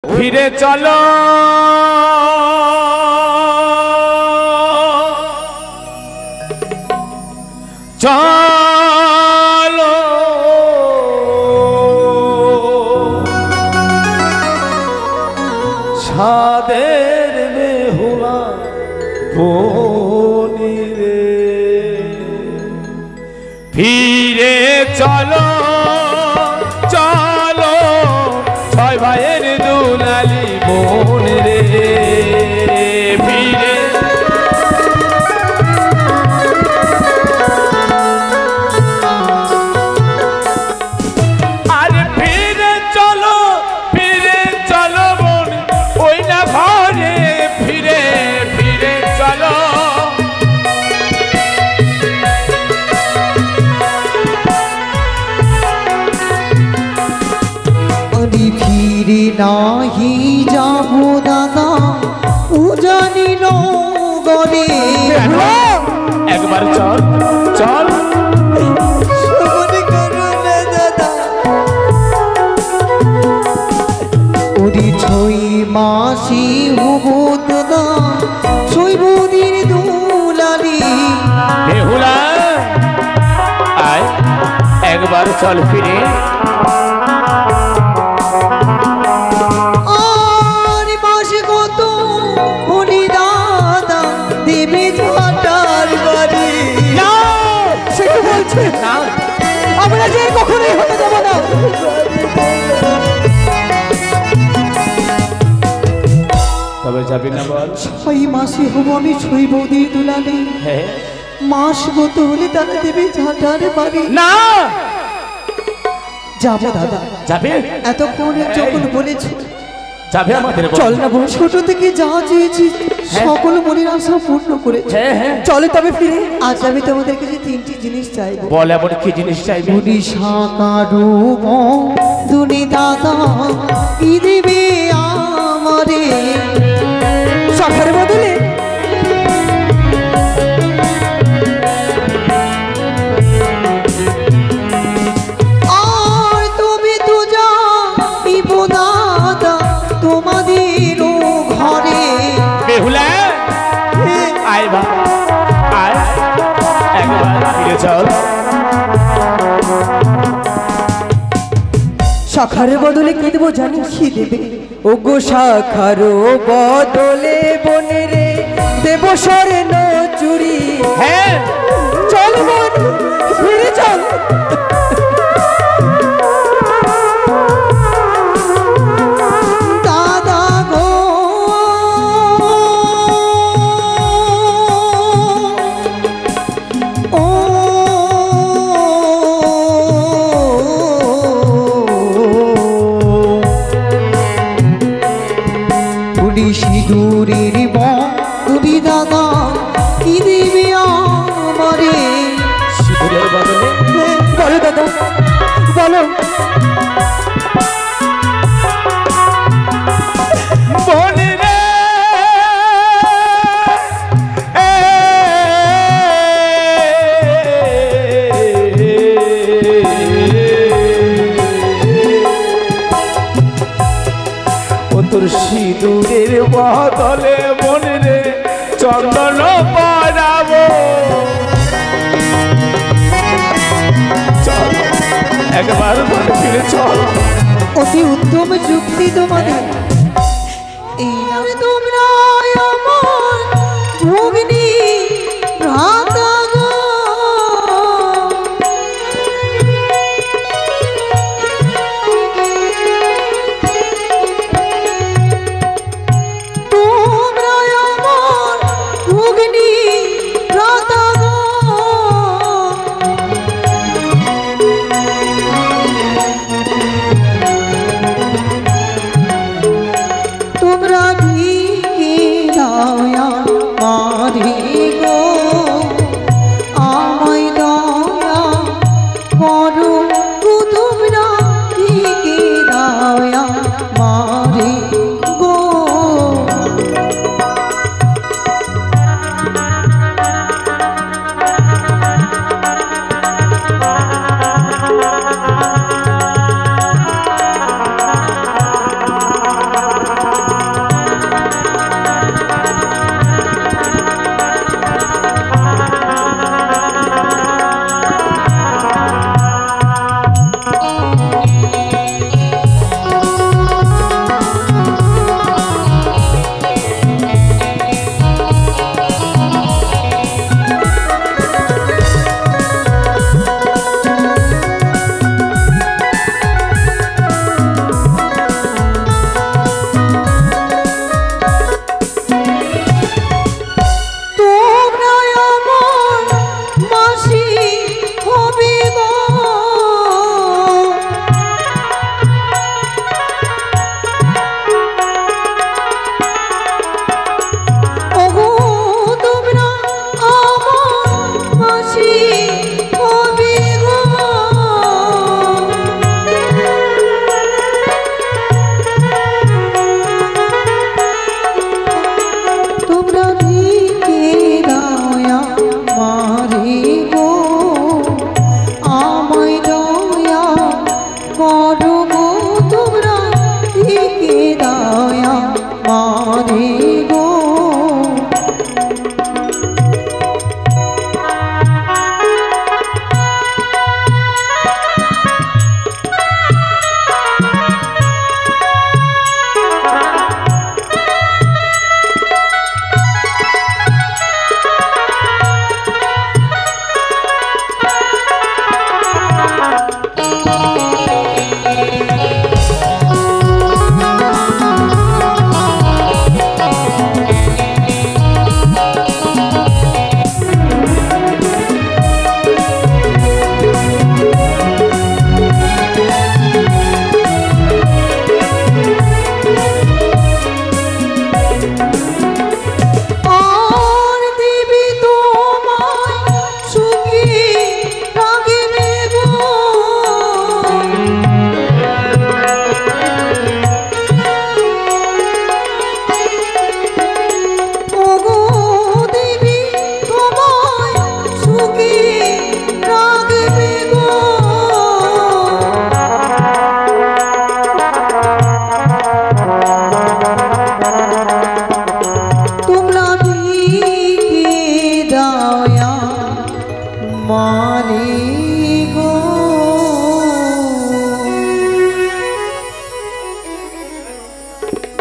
ফিরে চলো চলো ছাদের বেহুলা বনি রে ফিরে চলো চলো ছয় ভাইয়ের দুলালি বোন রে ফিরে আরে ফিরে চলো বোন ওই না ঘরে ফিরে ফিরে চলো ফিরে নাহি যাবো দাদা উজানি নগরে একবার চল চল দাদা ওরে ছয় মাসি হবো দাদা ছয় বদির দুলালি বেহুলা আয় একবার চল ফিরে আমরা যে কখনোই হতে দেব না তবে যাবি না বল ছয় মাসে হব আমি ছয় বৌদি দুলালি মাস গত হলে তারা দেবে ঝাঁটার বাড়ি না যাবো দাদা যাবে এতক্ষণ যখন বলেছি যাবে আমাদের চল না বোন ছোট থেকে যা চেয়েছি সকল মনের আশা পূর্ণ করে চলে তবে ফিরে আজ আমি তোমাদের কাছে তিনটি জিনিস চাইবো বল এমন কি জিনিস চাইবি দুনি দাদা কি দেবে আমারে সখার বদলে আর তুমি তো যাইব দাদা তোমাদের ঘরে বেহুলা আয় বা আয় একবার ফিরে চল শাখার বদলে কি দেবো জানি কি দেবে ও গো শাখার বদলে বনে রে দেব স্বর্ণ চুরি হ্যাঁ চল বোন ফিরে চল দাদা গো ও সিঁদুরের বুড়ি দাদা কি দেবে আমারে সিঁদুরের বদলে বলো দাদা বলো বোন রে তোর সিঁদুরের বদলে বোন রে চন্দন পরাবো চল একবার ফিরে চল অতি উত্তম যুক্তি তোমাদের এই নাম তোমরা আমার ভগ্নী ভ্রাতা গো তোমরা আমার ভগ্নী ভ্রাতা গো তোমরা ভিকে দয়া মারি গো আমায় দয়া করো গো তোমরা ভিকে দয়া মারি গো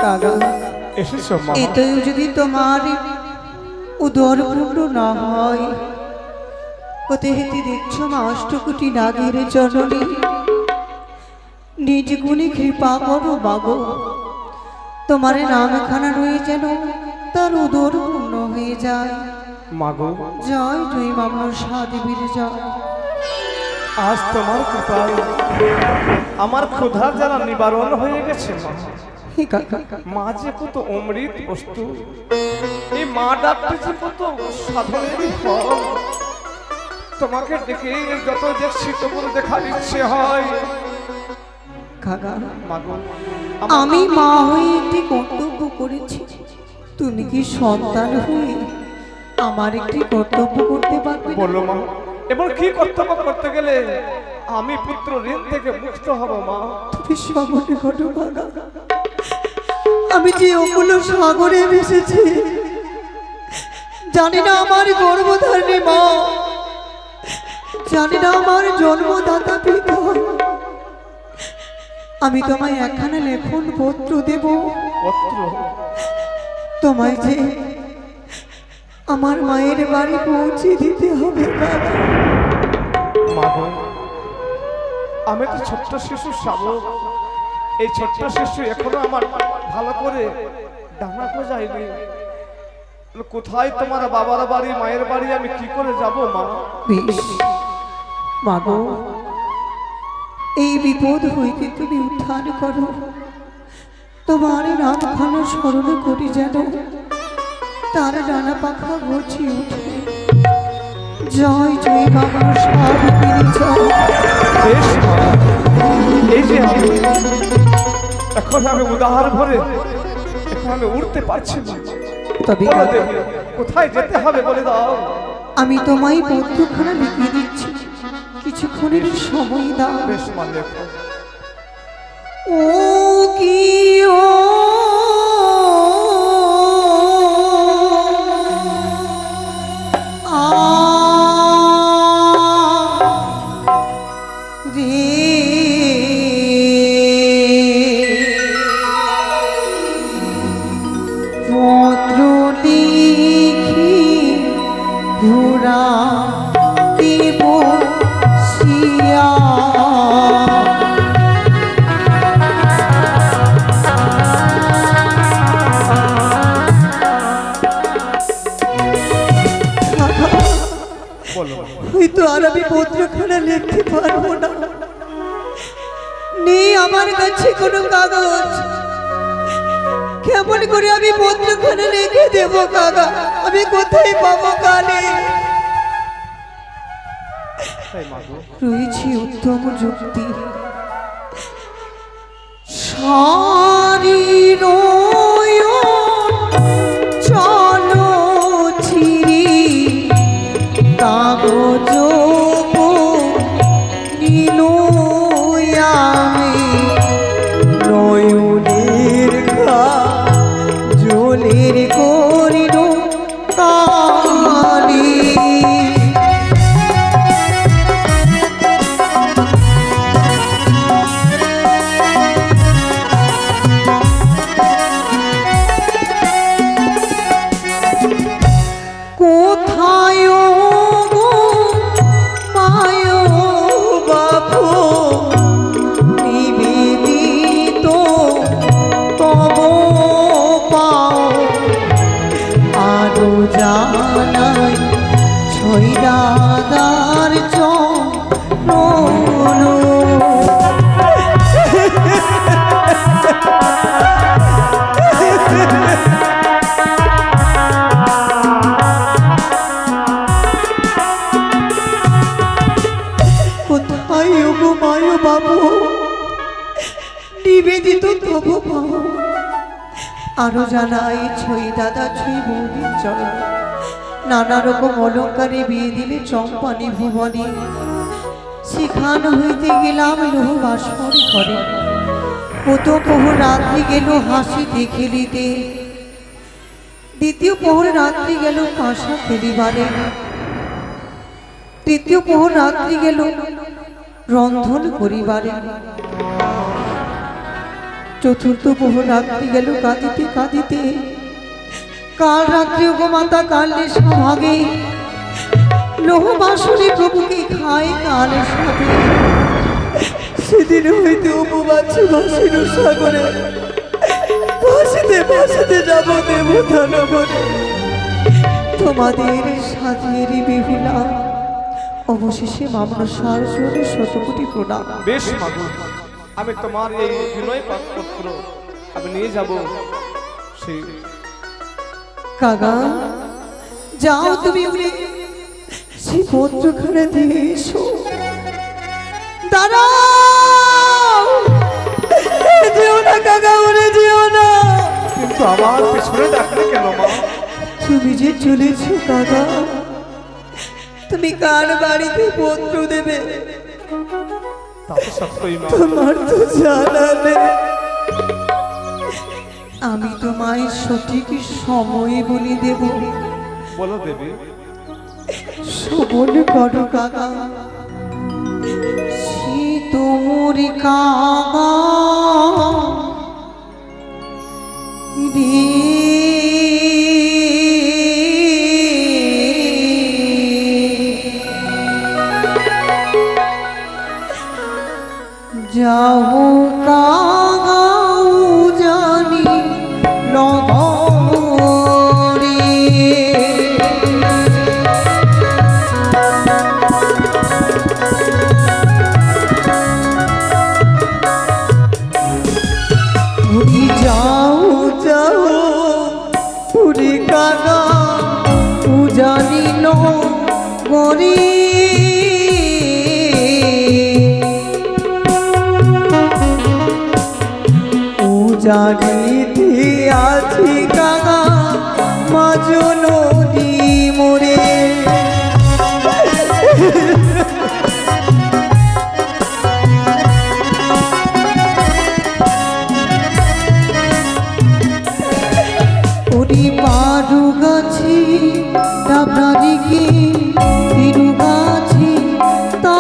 কাকা এসেছো মা? এটাই যদি তোমার উদর পূর্ণ না হয়, ওতে হেতে দেখছো মা অষ্টকোটি নাগের জননী, নিজ গুণে কৃপা করো বাগো, তোমার নামখানা রয়ে যেন তার উদর পূর্ণ হয়ে যায়। মাগো, জয় জয় মা মনসা দেবীর জয়। আজ তোমার কৃপায় আমার ক্ষুধার যারা নিবারণ হয়ে গেছে মা। হে কাকা, মা যে কত অমৃত বস্তু, এই মা ডাকতে যে কত সাধনের ফল। তোমাকে ডেকে যত দেখছি তবু দেখার ইচ্ছে হয়। কাকা মাগো, আমি মা হয়ে একটি কর্তব্য করেছি, তুমি কি সন্তান হয়ে আমার একটি কর্তব্য করতে পারবে? বলো মা, এবার কি কর্তব্য করতে গেলে আমি পুত্র ঋণ থেকে মুক্ত হব মা? তুমি সাগরে ঘটো কাকা, আমি যে অমূল্য সাগরে ভেসেছি, জানি না আমার গর্ভধারিণী মা, জানি না আমার জন্মদাতা পিতা। আমি তোমায় একখানা লেখন পত্র দেব, পত্র? তোমায় যে আমার মায়ের বাড়ি পৌঁছে দিতে হবে কাকা। মাগো, আমি তো ছোট্ট শিশু শাবক, এই ছোট্ট শিশু এখনো আমার ভালো করে ডানা যায়নি। কোথায় তোমার বাবার বাড়ি মায়ের বাড়ি আমি কি করে যাব মা? বেশ মাগো, এই বিপদ হইতে তুমি উদ্ধার করো, তোমার নামখানা স্মরণ করি যেন তার ডানা পাখা গছি উঠে। জয় জয় বাবা সব পিড়ি জয়। বেশ মা, এই যে এখন আমি উদাহার ভরে এখন আমি উঠতে পারছি না। তবে বলো কাকা, দেবী, কোথায় যেতে হবে বলে দাও। আমি তোমায় পত্রখানা লিখে দিচ্ছি, কিছুক্ষণের সময় দাও। বেশ মা, লেখো। ও কি ও হয়তো আর আমি পত্রখানা লিখতে পারবো না, নেই আমার কাছে কোনো কাগজ, কেমন করে আমি পত্রখানা লিখে দেব কাকা? আমি কোথায় পাবো কানে? রয়েছে উত্তম যুক্তি, শরীর চলো ছিরি কাগজ নীল আমি নয়নের জলের করিল কালি। কোথায় গো মায় বাবু নিবেদিত তব পাও, আরো জানাই ছয়দাদার চরণ। কোথায় গো মায় বাবু নিবেদিত তব পাও, আরো জানাই ছই দাদা ছই বৌদির চরণ। নানা রকম অলঙ্কারে বিয়ে দিলে চম্পানি ভুবনে, সেখান হইতে গেলাম লোহ বাসর ঘরে। কত প্রহর রাত্রি গেল হাসিতে খেলিতে, দ্বিতীয় প্রহর রাত্রি গেল পাশা খেলিবারে, তৃতীয় প্রহর রাত্রি গেল রন্ধন করিবারে। চতুর্থ প্রহর রাত্রি গেল কাঁদিতে কাঁদিতে। কাল রাত্রে গো মাতা কালে সভাগে লোহ বাসনে প্রভুকে খায় কালের সাথে। সেদিন হইতে উপবাস ভাসিল সাগরে, ভাসিতে ভাসিতে যাব দেবতা নগরে। তোমাদের সাথের বিহুলা অবশেষে মামলা সার জোরে শতকোটি প্রণাম। বেশ মাগো, আমি তোমার এই বিনয় পত্র আমি নিয়ে যাব। সেই কাকা যাও, তুমি উড়ে সেই পত্রখানা দিয়ে এসো। দাঁড়াও, যেও না কাকা, উড়ে যেও না। কিন্তু আমার পেছনে ডাকলে কেন মা? তুমি যে চলেছো কাকা, তুমি কার বাড়িতে পত্র দেবে তা তো সত্যই মা। তোমার তো জানা নেই। আমি তোমায় সঠিক সময় বলে দেব। বলো দেবী। শোভন করো কাকা, সে তোমর কাকা যাও কাগাও জানি নগরে। উড়ি যাও যাও উড়ি কাগা উজানি নগরে। জানিতে আছি কাকা মাঝো নদী মোরে। ওরি পারু গাছি ডাবরারিকে তিরু গাছি তা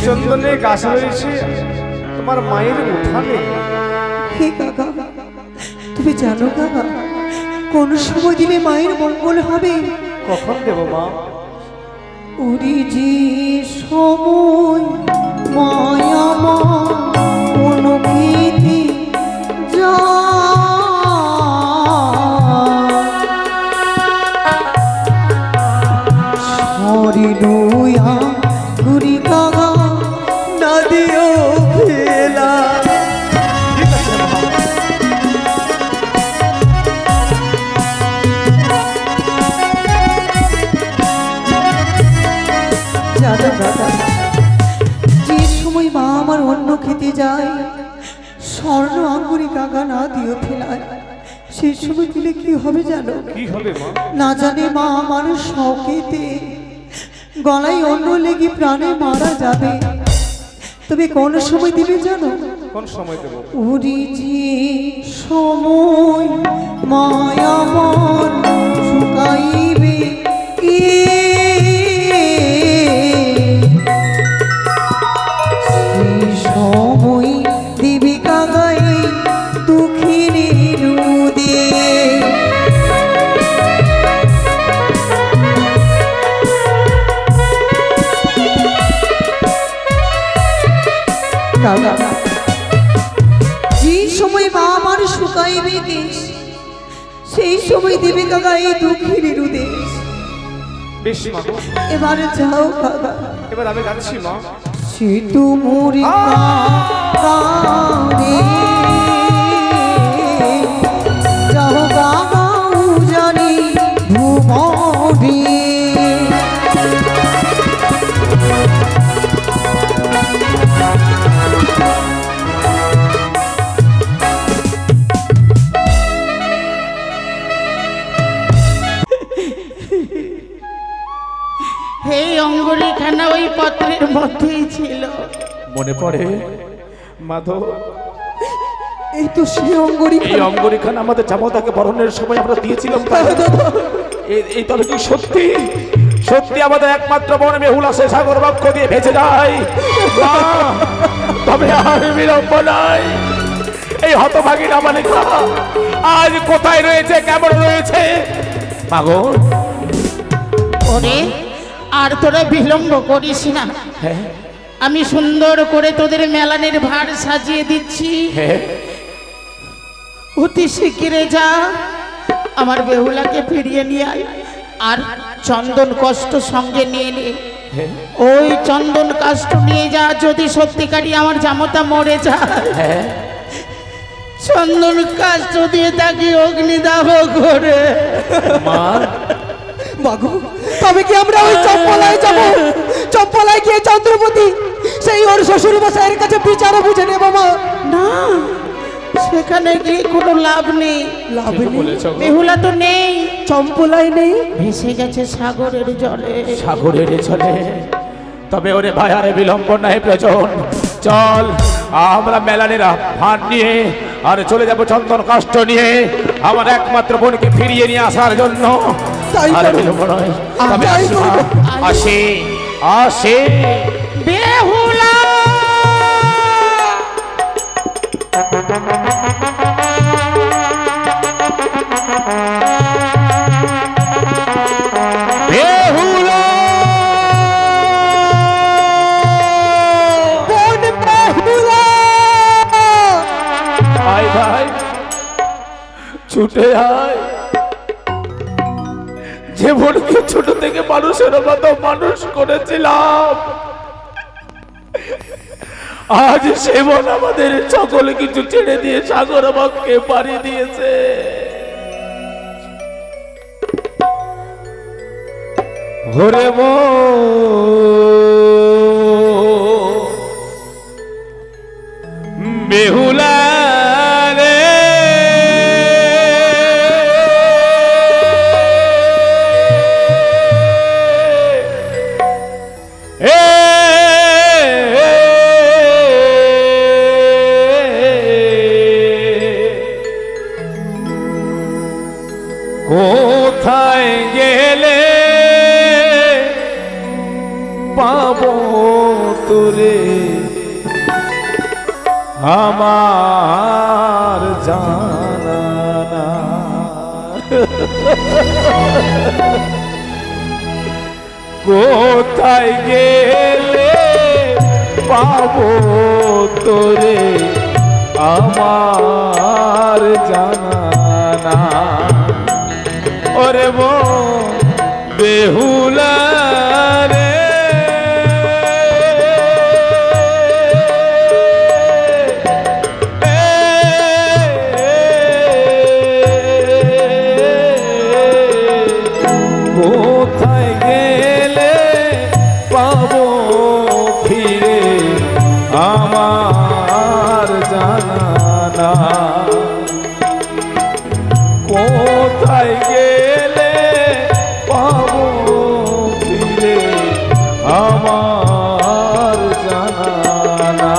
চন্দনে গাছ রয়েছে তোমার মায়ের উঠানে। হে কাকা, তুমি জানো কাকা কোন সময় দিলে মায়ের মঙ্গল হবে? কখন দেব মা? উড়ি যে সময় মায়া মা অনুভূতি যা হরিণয়া ঘুরি কাকা নদিও খেলা। ঠিক আছে মা। জানো দাদা, যে সময় মা আমার অন্ন খেতে যায় স্বর্ণ আঙ্গুরি কাকা না দিও ফেলায়, সেই সময় দিলে কি হবে জানো? কি হবে মা? না জানে মা আমার শখেতে গলায় অন্ন লেগে প্রাণে মারা যাবে। তবে কোন সময় দিবে জানো? কোন সময় দেব? উড়ি যে সময় মায়া মন শুকাইবে কে সেই সময় দিবি কাগাই দুঃখের রুদে। যে সময় মা আমার শুকাইবে কেশ সেই সময় দিবে কাকা এই দুঃখের রুদেশ। বেশ মা। এবারে যাও কাকা। এবার আমি যাচ্ছি মা। সে তুমুর কারে যাও কাকা জানি ভুমরে। অঙ্গুলিখানা ওই পত্রের মধ্যেই ছিল। মনে পড়ে মাধব? এই তো সে অঙ্গরি। এই অঙ্গরিখানা আমাদের জামাতাকে বরণের সময় আমরা দিয়েছিলাম। এই তবে কি সত্যি সত্যি আমাদের একমাত্র বোন বেহুলা সে সাগর বক্ষ দিয়ে ভেসে যায়? না, তবে আর বিলম্ব নাই। এই হতভাগী নাবালিকা আজ কোথায় রয়েছে, কেমন রয়েছে? মাগো, ওরে আর তোরা বিলম্ব করিস না, হ্যাঁ আমি সুন্দর করে তোদের মেলানের ভার সাজিয়ে দিচ্ছি। হ্যাঁ, অতি শিগগিরে যা, আমার বেহুলাকে ফিরিয়ে নিয়ে আয়। আর চন্দন কষ্ট সঙ্গে নিয়ে নে, ওই চন্দন কাষ্ট নিয়ে যা। যদি সত্যিকারই আমার জামাতা মরে যায়, হ্যাঁ, চন্দন কাষ্ট দিয়ে তাকে অগ্নিদাহ করে। মা মাগো, তবে কি আমরা ওই চম্পলায় যাব? চম্পলায় গিয়ে চন্দ্রপতি সেই ওর শ্বশুর মশাইয়ের কাছে বিচারও বুঝে নেব মা। না, সেখানে গিয়ে কোনো লাভ নেই। লাভ নেই? বেহুলা তো নেই, চম্পলায় নেই, ভেসে গেছে সাগরের জলে। সাগরের চলে। তবে ওরে ভাই আরে বিলম্ব নাই প্রয়োজন। চল আমরা মেলানেরা ভান নিয়ে আর চলে যাব চন্দন কাষ্ঠ নিয়ে আমার একমাত্র বোনকে ফিরিয়ে নিয়ে আসার জন্য। তাই আরে করো। বিলম্ব নয়, তবে তাই আসি মা, করো। আসি আসি। বেহুলা বেহুলা বোন বেহুলা! আয় ভাই, ছুটে আয়। যে বোনকে ছোট থেকে মানুষের মতো মানুষ করেছিলাম, আজ সে বোন আমাদের সকলে কিছু ছেড়ে দিয়ে সাগর বক্ষে পাড়ি দিয়েছে। ওরে বেহুলা রে, কোথায় গেলে পাবো তোরে আমার জানা না। কোথায় গেলে পাবো তোরে আমার জানা না। ওরে বেহুলা রে, কোথায় গেলে পাবো ফিরে আমার জানা না। কোথায় গেলে পাবো ফিরে আমার জানা না।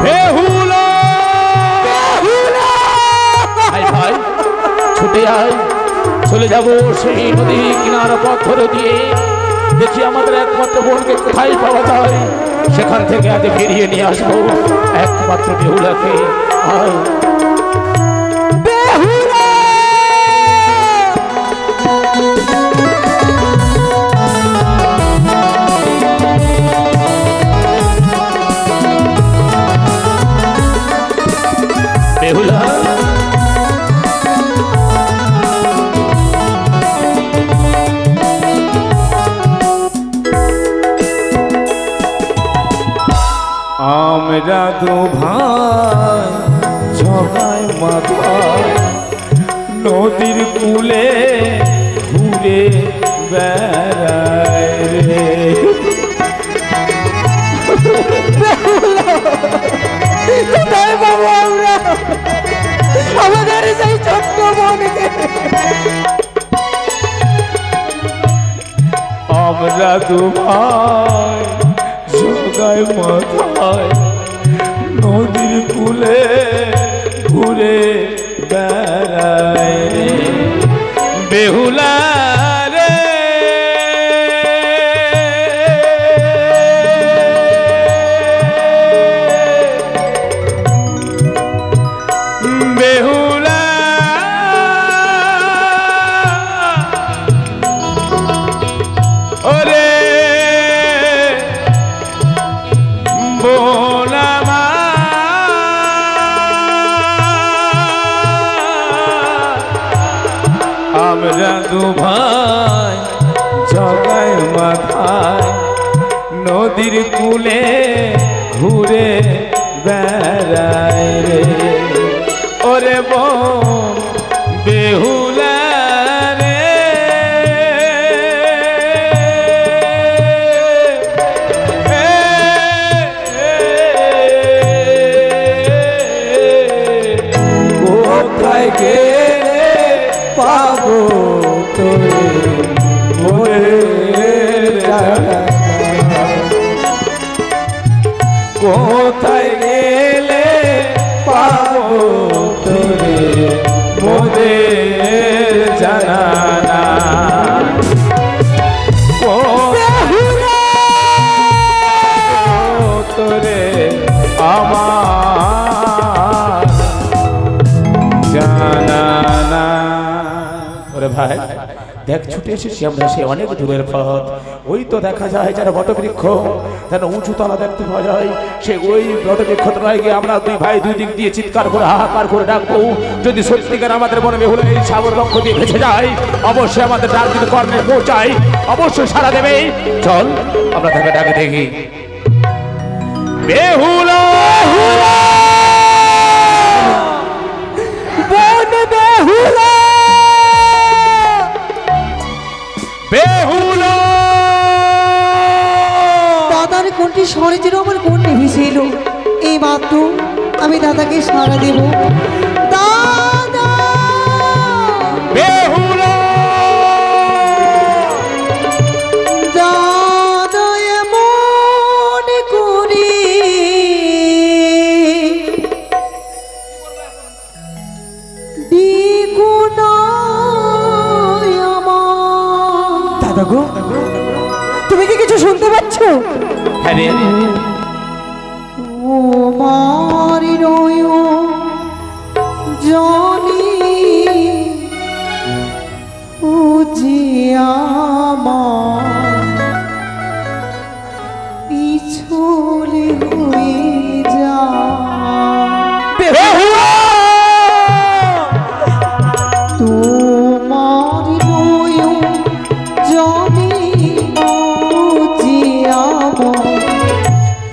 বেহুলা, আয় ভাই, ছুটে আয়, চলে যাব সেই নদী কিনার পথ ধরে দিয়ে। দেখি আমাদের একমাত্র বোনকে কোথায় পাওয়া যায়, সেখান থেকে আজ ফিরিয়ে নিয়ে আসবো একমাত্র বেহুলাকে। আয় বেহুলা! বেহুলা, আমরা দু ভাই ঝগায় মাথায় নদীর কূলে ঘুরে বেড়ায় রে। কোথায় পাবো আমরা আমাদের সেই ছোট্ট বোনকে? আমরা দু ভাই জগায় মাথায় নদীর কূলে ঘুরে বেড়ায় রে বেহুলা রে বেহুলা ওরে বোলামা আমরা দু ভাই জগায় মাথায় নদীর কূলে ঘুরে বেড়ায় রে ওরে বোন বেহুলা রে কোথায় গেলে পাবো তোরে মোরের জানা কোথায় গেলে পাবো তোরে মোদের জানা তোরে আমার জানা না ওরে ভাই দেখ ছুটে এসেছি আমরা সে অনেক দূরের পথ ওই তো দেখা যায় যারা বটবৃক্ষ যেন উঁচু তলা দেখতে পাওয়া যায় সে ওই বটবৃক্ষ তলায় গিয়ে আমরা দুই ভাই দুই দিক দিয়ে চিৎকার করে হাহাকার করে ডাকবো যদি সত্যিকার আমাদের মনে বেহুলা এই সাগর লক্ষ্য দিয়ে ভেসে যায় অবশ্যই আমাদের ডাক যদি কর্মে পৌঁছায় অবশ্যই সারা দেবে চল আমরা তাকে ডাকে দেখি বেহুলা বেহুলা বেহুলা দাদার কোনটি স্বরে যেন আমার কোনটি ভেসে এলো এই মাত্র আমি দাদাকে সাড়া দেব দাদা বেহুলা দাদা এমন করে ডিগো না আমার দাদা গো তুমি কি কিছু শুনতে পাচ্ছ হ্যাঁ রে ও মারি রয় জানি ও যে আমার পিছলে হয়ে যা তোমার রয় জানি ও যে আমার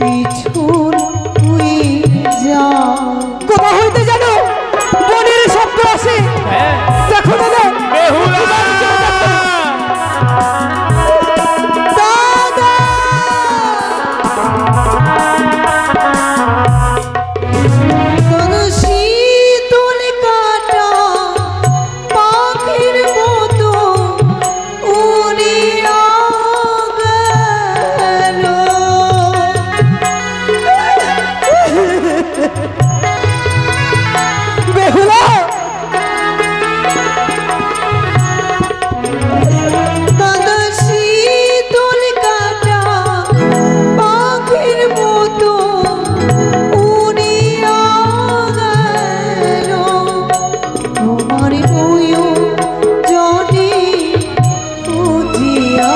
পিছল হয়ে যা কোথা হইতে জানো বনের শব্দ আসে দেখো দাদা বেহুলা দাদা তোর শীতল কাটা পাখির মতো উড়িয়া গেল বেহুলা দাদা শীতল কাটা পাখির মতো উড়িয়া গেল তোমার বইও জনি বুঝিয়া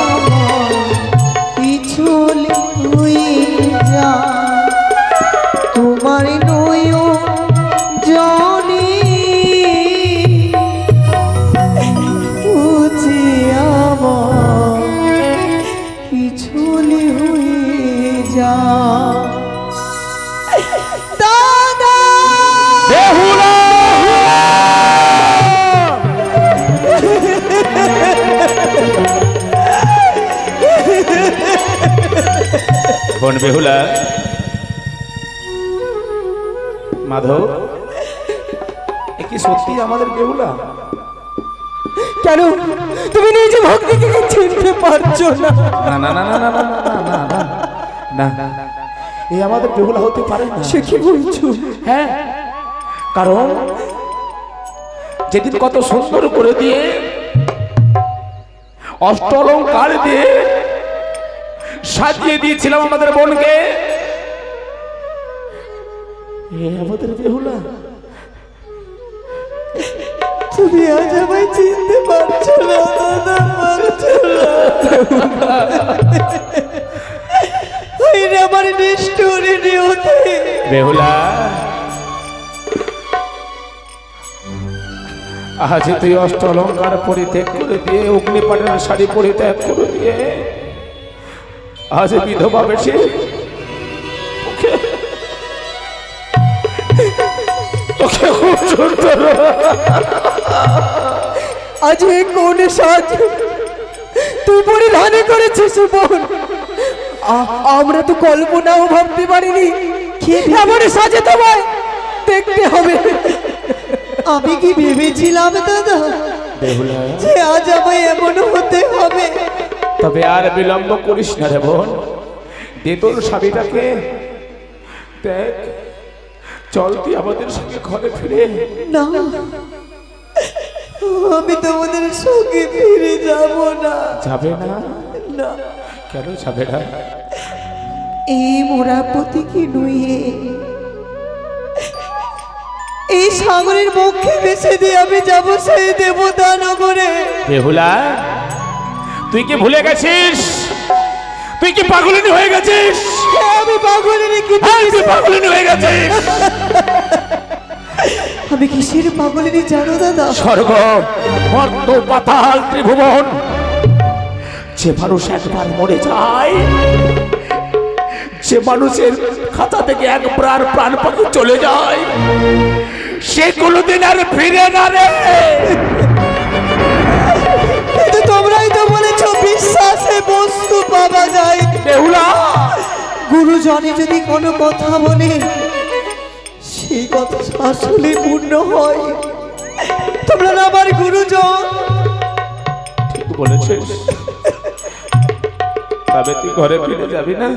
পিছল হয়ে যা তোমার নয়ও জনি বুঝিয়া পিছলে হয়ে যা দাদা বেহুলা বোন বেহুলা মাধব এ কি সত্যি আমাদের বেহুলা কেন তুমি নিজে ভক্তিকে চিনতে পারছো না? না না না না না না না না না না, এই আমাদের বেহুলা হতে পারে না। সে কি বলছো? হ্যাঁ, কারণ যেদিন কত সুন্দর করে দিয়ে অষ্ট অলঙ্কার দিয়ে সাজিয়ে দিয়েছিলাম আমাদের বোনকে, আমাদের বেহুলা। তুমি আজ আমায় চিনতে পারছো না দাদা, পারছো না। আমার নিষ্ঠুরে নিয়তে বেহুলা, আজ তুই অষ্ট অলঙ্কার পরিত্যাগ করে দিয়ে, অগ্নিপাটের শাড়ি পরিত্যাগ করে দিয়ে আজ বিধবা বেশি খুব সুন্দর আজ এই কোন সাজ তুই পরিধানে করেছিস বোন? আমরা তো কল্পনাও ভাবতে পারিনি এমন সাজে তোমায় দেখতে হবে। আমি কি ভেবেছিলাম দাদা যে আজ আমায় এমন হতে হবে? তবে আর বিলম্ব করিস না রে বোন, দে তোর স্বামীটাকে, দেখ চল তুই আমাদের সঙ্গে ঘরে ফিরে। না, আমি তোমাদের সঙ্গে ফিরে যাব না। যাবে না? না, কেন যাবে না? এই মোরাপতি কি নুয়ে এই সাগরের মুখে ভেসে দিয়ে আমি যাব সেই দেবতা নগরে। বেহুলা, তুই কি ভুলে গেছিস? তুই কি পাগলিনী হয়ে গেছিস? আমি পাগলিনী কি? তুই পাগলিনী হয়ে গেছিস। আমি কিসের পাগলিনী জানো দাদা? স্বর্গ মর্ত পাতাল ত্রিভুবন, যে মানুষ একবার মরে যায়, যে মানুষের খাতা থেকে একবার প্রাণ পাখি চলে যায়, সে কোনোদিন আর ফিরে না রে। কিন্তু তোমরাই তো বলেছো বিশ্বাসে বস্তু পাওয়া যায়। বেহুলা, গুরুজনে যদি কোনো কথা বলে সেই কথা আসলে পূর্ণ হয়। তোমরা না আমার গুরুজন? ঠিক বলেছিস। তবে তুই ঘরে ফিরে যাবি না?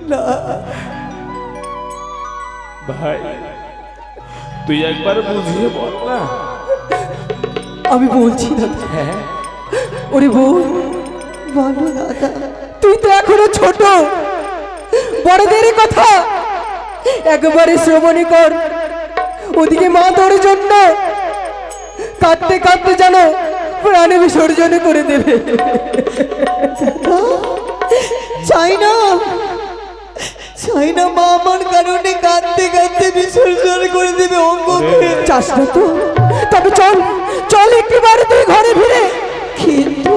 না ভাই, তুই একবার বুঝিয়ে বল না। আমি বলছি দাদা। হ্যাঁ, ওরে বউ, বলো দাদা। তুই তো এখনো ছোট, বড়দের কথা একবারে শ্রবণী কর। ওদিকে মা তোর জন্য কাঁদতে কাঁদতে জানো প্রাণে বিসর্জন করে দেবে। চাই না, চাই না মা আমার কারণে কাঁদতে কাঁদতে বিসর্জন করে দেবে অঙ্গকে। চাস না তো? তবে চল চল একটিবার তুই ঘরে ফিরে। কিন্তু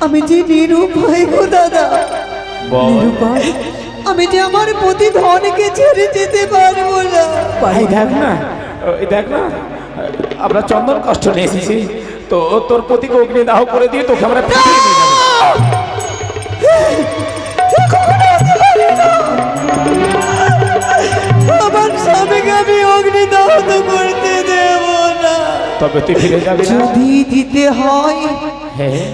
আমি যে নিরুপায় গো দাদা, নিরুপায়। আমি যে আমার প্রতি ধনকে ছেড়ে যেতে পারবো না। এই দেখ না, এই দেখ না, আমরা চন্দন কষ্ট নিয়ে এসেছি, তো তোর প্রতিকে অগ্নিদাহ করে দিয়ে তোকে আমরা ফিরিয়ে নিয়ে যাবো। আমার স্বামীকে আমি অগ্নিদগ্ধ করতে দেব না। তবে তুই ফিরে যাবি না? যদি দিতে হয় হ্যাঁ,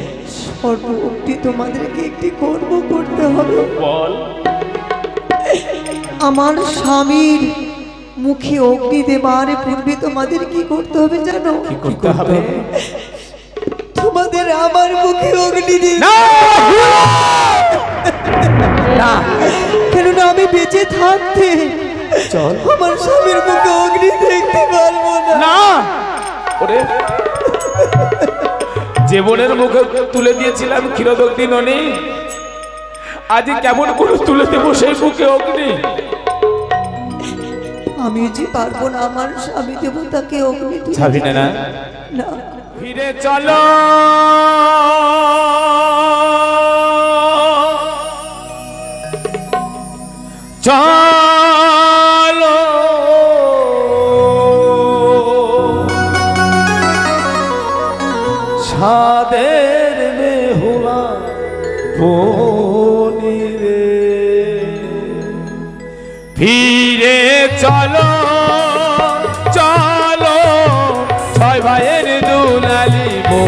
সর্বভক্তি তোমাদেরকে একটি কর্ম করতে হবে। বল। আমার স্বামীর মুখে অগ্নি দেবার পূর্বে তোমাদের কি করতে হবে জানো? কি করতে হবে? তোমাদের আমার মুখে অগ্নি দিতে না না, কেননা আমি বেঁচে থাকতে চল। আমার স্বামীর মুখে অগ্নি দেখতে পারবো না। না, ওরে জীবনের মুখে তুলে দিয়েছিলাম ক্ষীরদগ্ধি ননি, আজ কেমন করে তুলে দেবো সেই মুখে অগ্নি? আমি যে পারবো না আমার স্বামী দেবতাকে অগ্নি দিতে। যাবি না? না, ফিরে চলো। চলো ছাদের বেহুলা বনি রে, ফিরে চলো চলো, ছয় ভাইয়ের দুলালি বউ।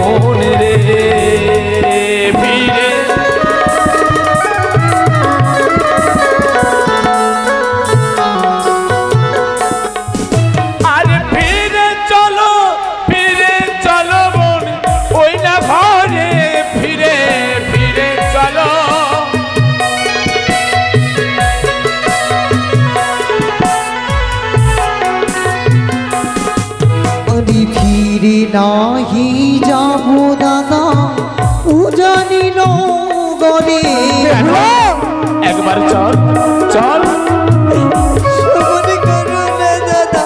চল চল। মনে করো না দাদা,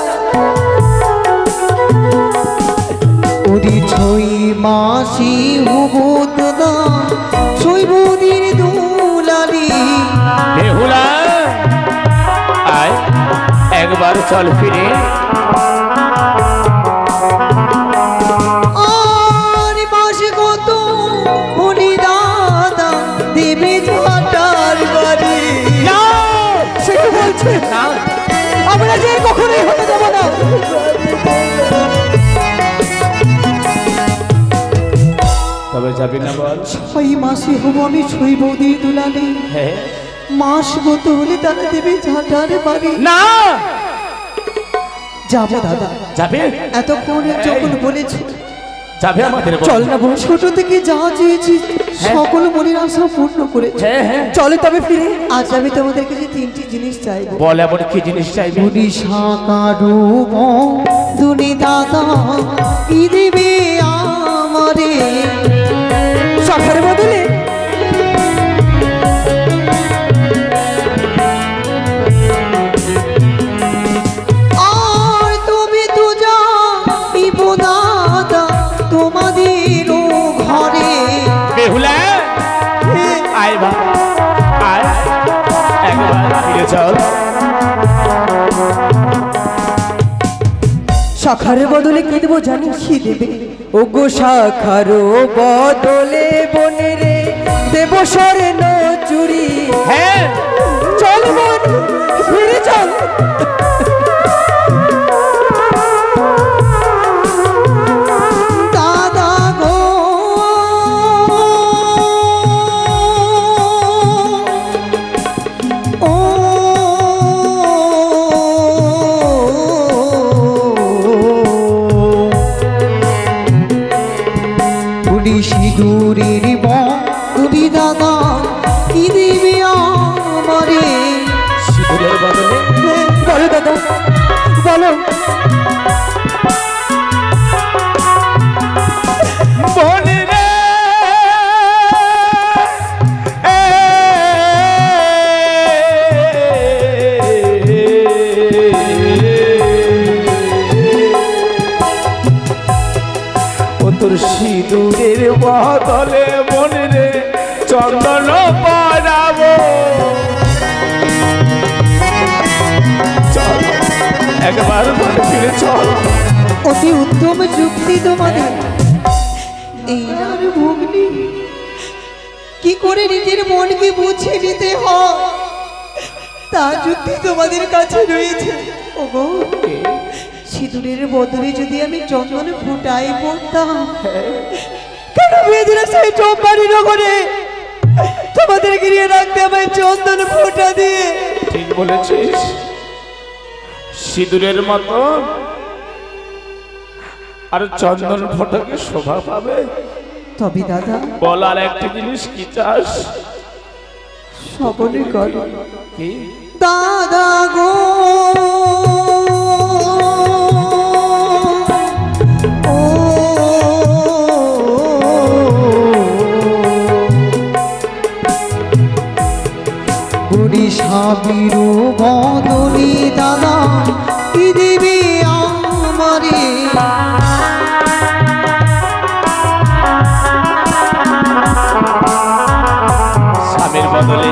ওরে ছই মাসি হবো দাদা, ছই বৌদির দুলালি। বেহুলা আয় একবার চল ফিরে। আর মাসে কত হলি দাদা, দেবে ঝাঁটার বাড়ি। সে কি বলছে? না আমরা যে কখনোই হতে দেবো না। তবে যাবি না বল? ছয় মাসে হবো আমি ছই বৌদির দুলালি। হ্যাঁ মাস মতো হলে তারা দেবে ঝাঁটার বাড়ি। না যাবো দাদা, যাবে এতক্ষণ যখন বলেছি যাবে আমাদের বল। চল না বোন, ছোট থেকে যা চেয়েছি সকল মনের আশা পূর্ণ করেছে। হ্যাঁ হ্যাঁ চলে তবে ফিরে। আজ আমি তোমাদের কাছে তিনটি জিনিস চাইবো। বল এমন কি জিনিস চাইবি? উড়িষ্যা কারু দুনি দাদা কি দেবে আমারে সখার বদলে? আর তুমি তো যাইবো দাদা তোমাদের ঘরে। বেহুলা আয় বা আয় একবার ফিরে চল। শাখার বদলে কি দেবো জানিস? কি দেবে? ও গো শাখার বদলে বনে রে দেব স্বর্ণ চুরি। হ্যাঁ চল বোন, ফিরে চল। দাদা গো ও পুরি সিঁদুরের বি দাদা কি দিবি আমারে? সিঁদুরের বদলে বলো দাদা বলো। বনে রে ও তোর সিঁদুরের বদলে বনে রে চন্দন পরাবো। চল একবার ঘরে ফিরে চল। অতি উত্তম যুক্তি তোমাদের। এই আর ভগ্নি কি করে নিজের মনকে বুঝিয়ে নিতে হয় তা যুক্তি তোমাদের কাছে রয়েছে। ওগো সিঁদুরের বদলে যদি আমি চন্দন ফুটাই পড়তাম, কেন মেয়েদের সেই চম্পারি নগরে তোমাদের গিরিয়ে রাখতে আমায় চন্দন ফোঁটা দিয়ে? ঠিক বলেছিস, সিঁদুরের মতো আর চন্দন ফোঁটাকে শোভা পাবে। তবে দাদা বল আর একটা জিনিস কি চাস? সকলে করো। কি? দাদা গো ও উড়িষ্যা বীরু বদলি দাদা কি দেবে আমারে? স্বামীর বদলে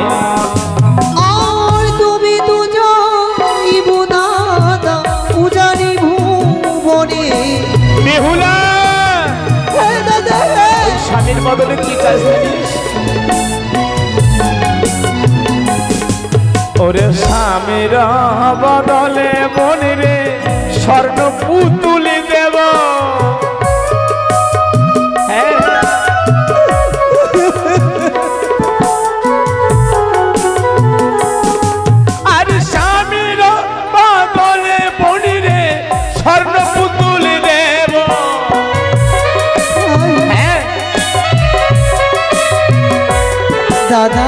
আর তুমি তো যাইবো দাদা উজানি ভুবনে। বেহুলা হ্যাঁ দাদা স্বামীর বদলে কি চাস জানিস? ওরে স্বামীর বদলে বনে রে স্বর্ণ পুতুলি দেব। হ্যাঁ আর স্বামীর বদলে বনে রে স্বর্ণ পুতুলি দেব। হ্যাঁ দাদা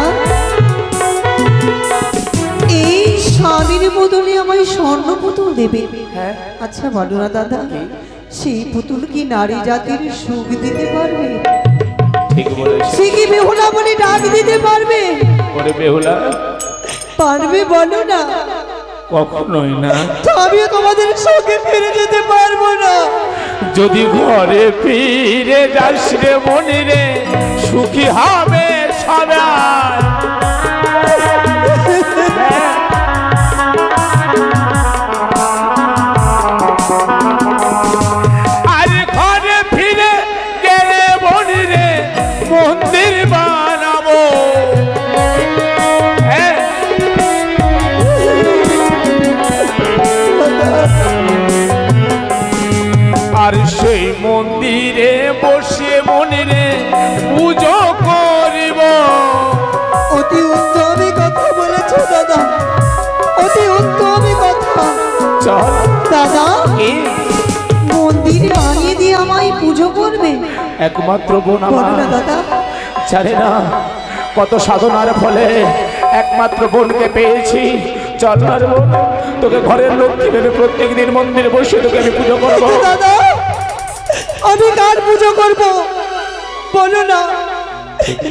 এই স্বামীর বদলে আমায় স্বর্ণ পুতুল দেবে? হ্যাঁ আচ্ছা বলো না দাদা, সেই পুতুল কি নারী জাতির সুখ দিতে পারবে? ঠিক বলেছিস। সে কি বেহুলা বলে ডাক দিতে পারবে? ওরে বেহুলা পারবে বলো না? কখনোই না। তো আমিও তোমাদের সঙ্গে ফিরে যেতে পারবো না। যদি ঘরে ফিরে যাস রে মনি রে, সুখী হবে সবাই। আর ঘরে ফিরে গেলে মনি রে, মন্দির বানাবো। আর সেই মন্দিরে বসে মনিরে পুজো করিব। অতি উত্তমই কথা বলেছো দাদা, অতি উত্তমই কথা। চল দাদা, কি মন্দির বানিয়ে দিয়ে আমায় পুজো করবে? একমাত্র বোন বলো আমার, না দাদা। জানে না কত সাধনার ফলে একমাত্র বোনকে পেয়েছি। চল না রে বোন, তোকে ঘরের লক্ষ্মী ভেবে প্রত্যেকদিন মন্দিরে বসে তোকে আমি পুজো করবো। দাদা, আমি কার পুজো করব বলো না?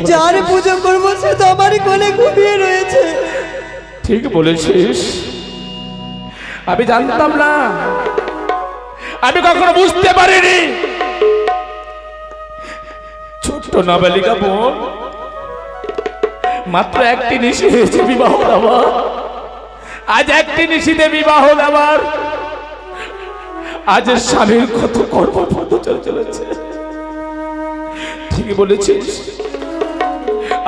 যার পুজো করবো সে তো আমারই কোলে ঘুমিয়ে রয়েছে। ঠিক বলেছিস, আমি জানতাম না, আমি কখনো বুঝতে পারিনি। ছোট্ট নাবালিকা বোন, মাত্র একটি নিশি হয়েছে বিবাহ দেওয়ার। আজ একটি নিশিতে বিবাহ দেওয়ার, আজ স্বামীর কত কর্মপথ চলেছে। ঠিকই বলেছিস,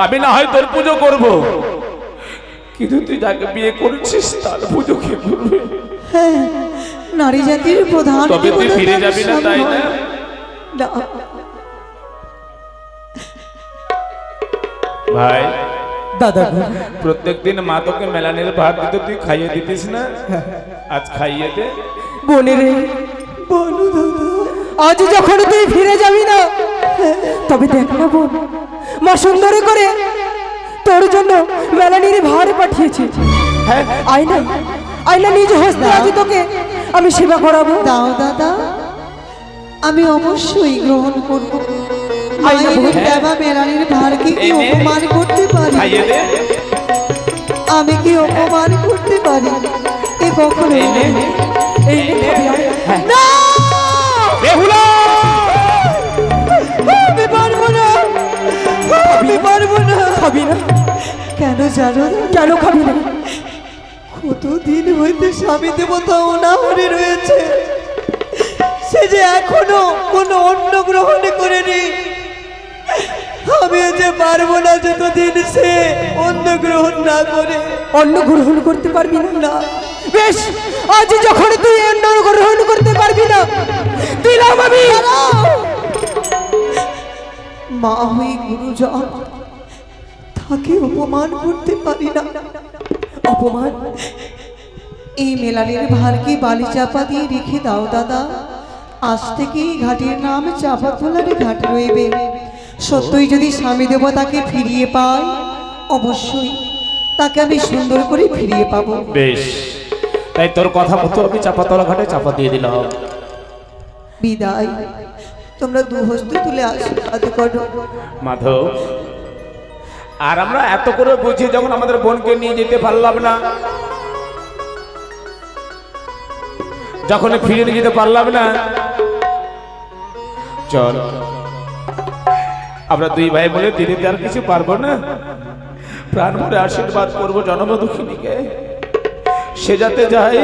আমি না হয় তোর পুজো করব, কিন্তু তুই যাকে বিয়ে করেছিস তার পুজো কে করবে? হ্যাঁ, নারী জাতির প্রধান তবে তুই দেবতা ফিরে তার যাবি না, তাই না? না। ভাই দাদা প্রত্যেকদিন মা তোকে মেলানের ভাত দিত, তুই খাইয়ে দিতিস না? আজ খাইয়ে দে। বোনের বলো দাদা। আজ যখন তুই ফিরে যাবি না, তবে দেখ না বোন, মা সুন্দরী করে তোর জন্য মেলানির ভার পাঠিয়েছে। আয়না আয়না নিজ হস্তে আজ তোকে আমি সেবা করাবো। দাও দাদা, আমি অবশ্যই গ্রহণ করব। আইনা মায়ের বল। দেবা মেলানির ভারকে কি এনে। অপমান করতে পারি? খাইয়ে দে। আমি কি অপমান করতে পারি? এ কখনো এনে। এই নে খাবি আয়। না, বেহুলা! আমি পারবো না, আমি পারবো না। খাবি না? কেন জানো? কেন খাবি না? কতদিন হইতে স্বামী দেবতা অনাহরে রয়েছে, সে যে এখনো কোনো অন্ন গ্রহণ করেনি। আমিও যে পারবো না যতদিন সে অন্ন গ্রহণ না করে। অন্ন গ্রহণ করতে পারবি না? না। বেশ, আজ যখন তুই অন্ন গ্রহণ করতে পারবি না, দিলাম আমি। মা হয়ে গুরুজন, তাকে অপমান করতে পারি না। অপমান? এই মেলানের ভারকে বালি চাপা দিয়ে রেখে দাও দাদা। আজ থেকে এই ঘাটের নাম চাপা তোলার ঘাট রইবে। সত্যই যদি স্বামী দেবতাকে ফিরিয়ে পাই, অবশ্যই তাকে আমি সুন্দর করে ফিরিয়ে পাবো। বেশ, তাই তোর কথা মতো আমি চাপাতলা ঘাটে চাপা দিয়ে দিলাম। বিদায়, তোমরা দুহস্ত তুলে আশীর্বাদ করো। মাধব, আর আমরা এত করে বুঝি যখন আমাদের বোনকে নিয়ে যেতে পারলাম না, যখন ফিরে নিয়ে যেতে পারলাম না, চল আমরা দুই ভাই বলে দিদিতে আর কিছু পারবো না, প্রাণ ভরে আশীর্বাদ করবো জন্মদুঃখিনীকে। সে যাতে যায়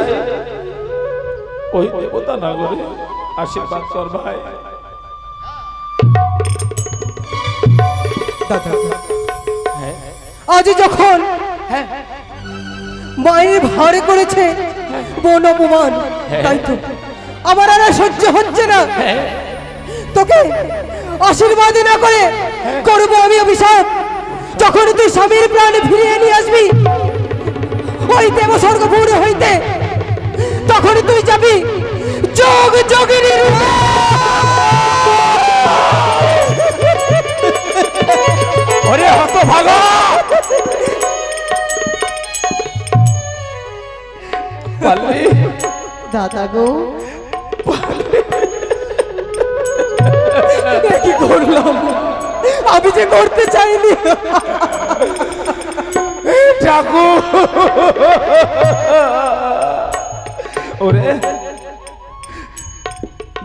ওই দেবতা নগরে আশীর্বাদ কর ভাই। দাদা, আজ যখন মায়ের ভার করেছে বোন অপমান, তাই তো আমার আর সহ্য হচ্ছে না। তোকে আশীর্বাদ না করে করবো আমি অভিশাপ। যখন তুই স্বামীর প্রাণ ফিরিয়ে নিয়ে আসবি ওই দেব স্বর্গপুর হইতে, তখন তুই যাবি যোগ যোগিনী রূপে। ওরে হতভাগা! পারলি? দাদা গো, কি করলাম? আমি যে করতে চাইনি। ঠাকুর ওরে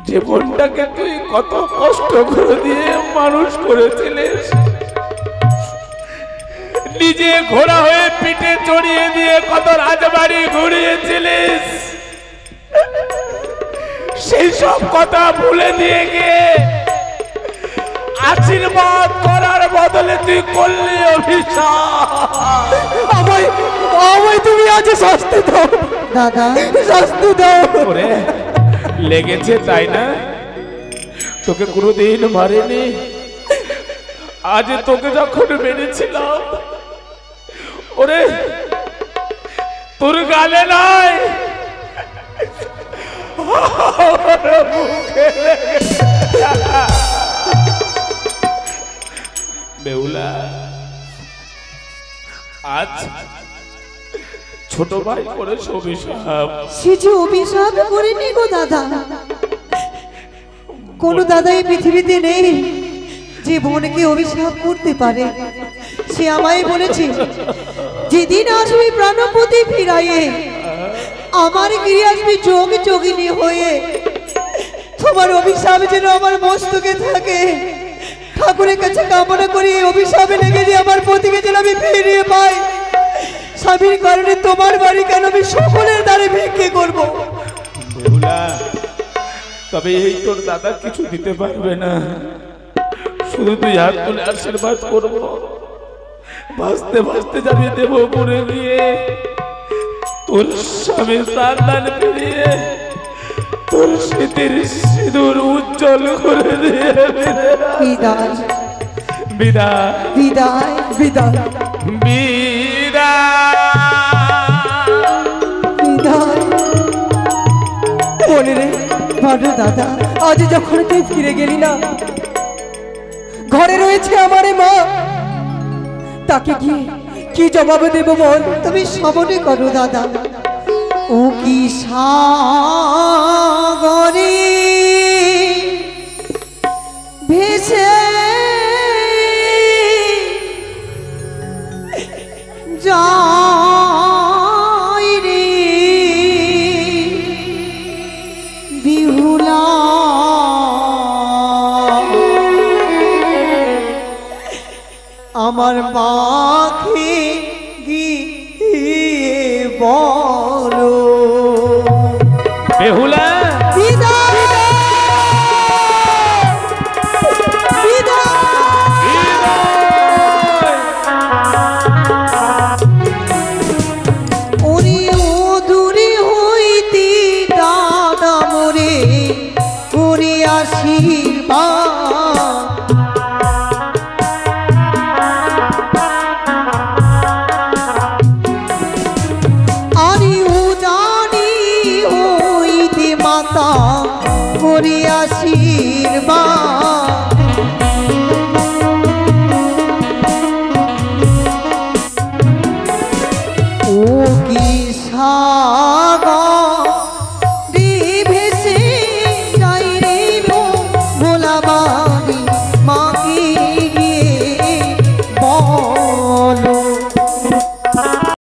জীবনটাকে তুই কত কষ্ট করে দিয়ে মানুষ করেছিলিস, নিজে ঘোড়া হয়ে পিঠে চড়িয়ে দিয়ে কত রাজবাড়ি ঘুরিয়েছিলিস, সেই সব কথা ভুলে দিয়ে গিয়ে আশীর্বাদ করার বদলে তুই করলি অভিশাপ। আমায় আমায় তুমি আজ শাস্তি দাও দাদা, শাস্তি দাও। ওরে লেগেছে তাই না, তোকে কোনোদিন মারেনি, আজ তোকে যখন মেরেছিলাম ওরে তোর গালে নাই মুখে লেগেছে। বেহুলা আজ ছোট ভাই করে অভিশাপ। সে যে অভিশাপ করেনি গো দাদা, কোন দাদা এই পৃথিবীতে নেই যে বোনকে অভিশাপ করতে পারে। সে আমায় বলেছে যেদিন আসবি প্রাণপতি ফিরাইয়ে, আমার গিয়ে আসবি যোগ যোগিনী হয়ে, তোমার অভিশাপ যেন আমার মস্তকে থাকে। ঠাকুরের কাছে কামনা করি এই অভিশাপে লেগে দিয়ে আমার পতিকে যেন আমি ফিরিয়ে পাই। স্বামীর কারণে তোমার বাড়ি কেন আমি সকলের দ্বারে ভিক্ষে করবো। বেহুলা তবে এই তোর দাদা কিছু দিতে পারবে না, শুধু তুই হাত তুলে আশীর্বাদ করবো, ভাসতে ভাসতে যাবি দেবপুরে গিয়ে তোর স্বামী সান্তান ফিরিয়ে তোর স্মৃতির সিঁদুর উজ্জ্বল করে দিয়ে বিদায় বিদায় বিদায় বিদায় বিদায়। বিদায়। মনে রে ভালো দাদা, আজ যখন তুই ফিরে গেলি না, ঘরে রয়েছে আমার মা, তাকে কি জবাব দেব বল? তুমি সমনে করো দাদা। ও কি সাগরে ভেসে যায় রে বিহুলা, আমার মা